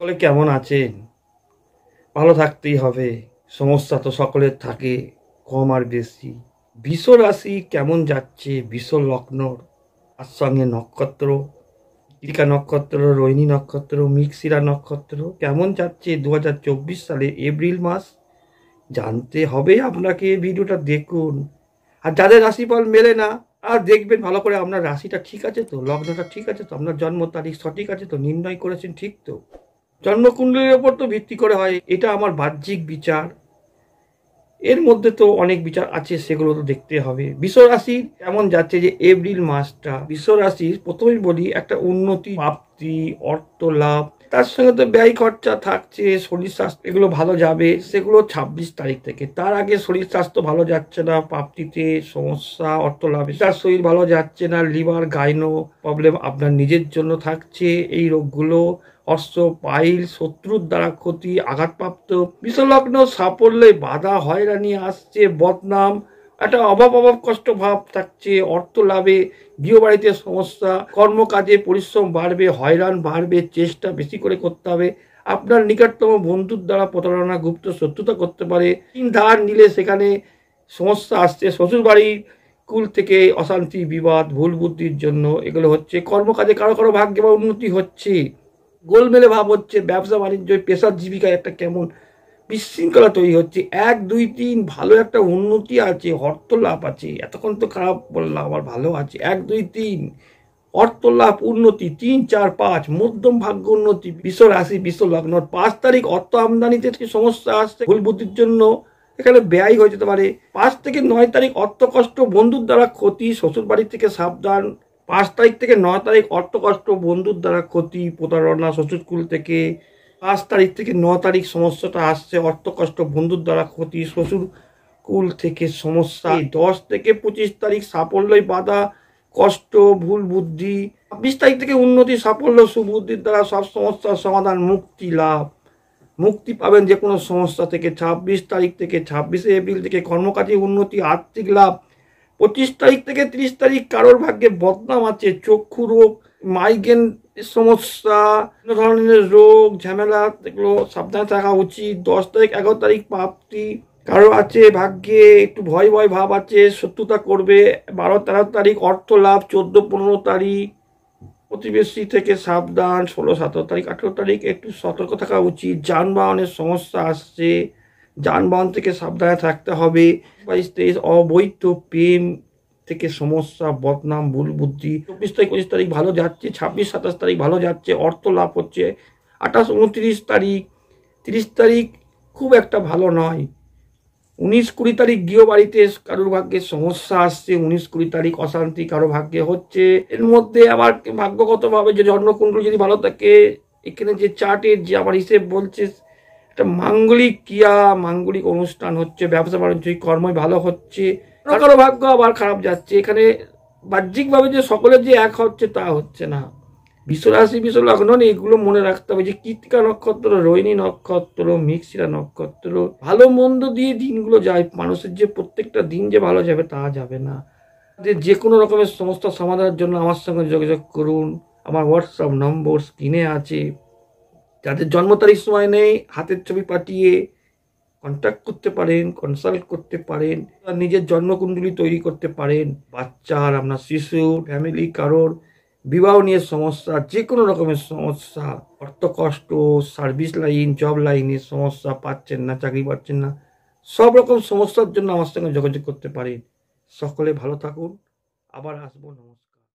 সকলে কেমন আছেন? ভালো থাকতেই হবে। সমস্যা তো সকলের থাকে, কম আর বেশি। বৃষ রাশি কেমন যাচ্ছে? বৃষ লগ্নর তার সঙ্গে নক্ষত্র, কৃতিকা নক্ষত্র, রোহিণী নক্ষত্র, মৃগশিরা নক্ষত্র কেমন যাচ্ছে 2024 সালে এপ্রিল মাস? জানতে হবে আপনাকে। ভিডিওটা দেখুন। আর যাদের রাশিফল মেলে না, আর দেখবেন ভালো করে আপনার রাশিটা ঠিক আছে তো, লগ্নটা ঠিক আছে তো, আপনার জন্ম তারিখ সঠিক আছে তো, নির্ণয় করেছেন ঠিক তো। জন্মকুণ্ডলীর ওপর তো ভিত্তি করে হয়, এটা আমার বাহ্যিক বিচার। এর মধ্যে তো অনেক বিচার আছে, সেগুলো তো দেখতে হবে। বৃষ রাশির কেমন যাচ্ছে যে এপ্রিল মাসটা, বৃষ রাশির প্রথমেই বলি একটা উন্নতি, প্রাপ্তি, অর্থ লাভ, তার সঙ্গে তো ব্যয় খরচা থাকছে। শরীর স্বাস্থ্য এগুলো ভালো যাবে, সেগুলো 26 তারিখ থেকে। তার আগে শরীর স্বাস্থ্য ভালো যাচ্ছে না, প্রাপ্তিতে সমস্যা, অর্থ লাভে তার শরীর ভালো যাচ্ছে না, লিভার গাইনো প্রবলেম আপনার নিজের জন্য থাকছে। এই রোগগুলো অর্শ পাইল, শত্রুর দ্বারা ক্ষতি, আঘাতপ্রাপ্ত, বিষলগ্ন সাফল্যে বাধা, হয়রানি আসছে, বদনাম, একটা অভাব কষ্ট ভাব থাকছে, অর্থ লাভে, গৃহবাড়িতে সমস্যা, কর্মকাজে পরিশ্রম বাড়বে, হয়রান বাড়বে, চেষ্টা বেশি করে করতে হবে। আপনার নিকটতম বন্ধুর দ্বারা প্রতারণা, গুপ্ত শত্রুতা করতে পারে। ধার নিলে সেখানে সমস্যা আসছে, শ্বশুর বাড়ির কুল থেকে অশান্তি, বিবাদ, ভুল বুদ্ধির জন্য এগুলো হচ্ছে। কর্মকাজে কারো কারো ভাগ্যে বা উন্নতি হচ্ছে, গোলমেলে ভাব হচ্ছে। ব্যবসা বাণিজ্য, পেশার জীবিকায় একটা কেমন বিশৃঙ্খলা তৈরি হচ্ছে। 1, 2, 3 ভালো একটা উন্নতি আছে, অর্থ লাভ আছে। এতক্ষণ তো খারাপ বললাম, আবার ভালো আছে। 1, 2, 3 অর্থ লাভ, উন্নতি। 3, 4, 5 মধ্যম ভাগ্য উন্নতি। বৃষ রাশি, বৃষ লগ্ন। 5 তারিখ অর্থ আমদানিতে সমস্যা আসছে, ভুল বুদ্ধির জন্য এখানে ব্যয় হয়ে যেতে পারে। 5 থেকে 9 তারিখ অর্থ কষ্ট, বন্ধুর দ্বারা ক্ষতি, শ্বশুর বাড়ি থেকে সাবধান। 5 তারিখ থেকে 9 তারিখ অর্থ কষ্ট, বন্ধুর দ্বারা ক্ষতি, প্রতারণা, শ্বশুরকুল থেকে। 5 তারিখ থেকে 9 তারিখ সমস্যাটা আসছে, অর্থ কষ্ট, বন্ধুর দ্বারা ক্ষতি, শ্বশুর কুল থেকে সমস্যা। 10 থেকে 25 তারিখ সাফল্যই বাধা, কষ্ট, ভুল বুদ্ধি। 26 তারিখ থেকে উন্নতি, সাফল্য, সুবুদ্ধির দ্বারা সব সমস্যার সমাধান, মুক্তি লাভ, মুক্তি পাবেন যে কোনো সমস্যা থেকে। 26 তারিখ থেকে, 26শে এপ্রিল থেকে কর্মকাজে উন্নতি, আর্থিক লাভ। 25 তারিখ থেকে 30 তারিখ কারোর ভাগ্যে বদনাম আছে, চক্ষু রোগ, মাইগ্রেন সমস্যা, বিভিন্ন ধরনের রোগ ঝামেলা, এগুলো সাবধানে থাকা উচিত। 10 তারিখ 11 তারিখ প্রাপ্তি কারো আছে, ভাগ্যে একটু ভয় ভাব আছে, শত্রুতা করবে। 12, 13 তারিখ অর্থ লাভ। 14, 15 তারিখ প্রতিবেশী থেকে সাবধান। 16, 17 তারিখ, 18 তারিখ একটু সতর্ক থাকা উচিত। যানবাহনের সমস্যা আসছে, যানবাহন থেকে সাবধানে থাকতে হবে। 22, 23 অবৈধ প্রেম থেকে সমস্যা, বদনাম, ভুল বুদ্ধি। 24 তারিখ 25 তারিখ ভালো যাচ্ছে। 26, 27 তারিখ ভালো যাচ্ছে, অর্থ লাভ হচ্ছে। 28, 29 তারিখ, 30 তারিখ খুব একটা ভালো নয়। 19, 20 তারিখ গৃহবাড়িতে কারোর ভাগ্যে সমস্যা আসছে। 19, 20 তারিখ অশান্তি কারো ভাগ্যে হচ্ছে। এর মধ্যে আবার ভাগ্যগতভাবে যে জন্মকুণ্ডলী যদি ভালো থাকে, এখানে যে চার্টের যে আমার হিসেব বলছে, একটা মাঙ্গলিক ক্রিয়া, মাঙ্গলিক অনুষ্ঠান হচ্ছে, ব্যবসা বাণিজ্য কর্মই ভালো হচ্ছে। কারো ভাগ্য আবার খারাপ যাচ্ছে। এখানে বাহ্যিকভাবে যে সকলের যে এক হচ্ছে তা হচ্ছে না। বিশ্বরাশি, বিশ্ব লগ্ন এগুলো মনে রাখতে হবে যে কৃতিকা নক্ষত্র, রোহিণী নক্ষত্র, মৃগশিরা নক্ষত্র, ভালো মন্দ দিয়ে দিনগুলো যায়। মানুষের যে প্রত্যেকটা দিন যে ভালো যাবে তা যাবে না। যে কোনো রকমের সমস্যা সমাধানের জন্য আমার সঙ্গে যোগাযোগ করুন। আমার হোয়াটসঅ্যাপ নম্বর স্ক্রিনে আছে। যাদের জন্ম তারিখ সময় নেই, হাতের ছবি পাঠিয়ে কন্ট্যাক্ট করতে পারেন, কনসাল্ট করতে পারেন, নিজের জন্মকুণ্ডলী তৈরি করতে পারেন। বাচ্চার, আপনার শিশু, ফ্যামিলি কারোর বিবাহ নিয়ে সমস্যা, যে কোনো রকমের সমস্যা, অর্থ কষ্ট, সার্ভিস লাইন, জব লাইনের সমস্যা, পাচ্ছেন না, চাকরি পাচ্ছেন না, সব রকম সমস্যার জন্য আমার সঙ্গে যোগাযোগ করতে পারেন। সকলে ভালো থাকুন, আবার আসবো। নমস্কার।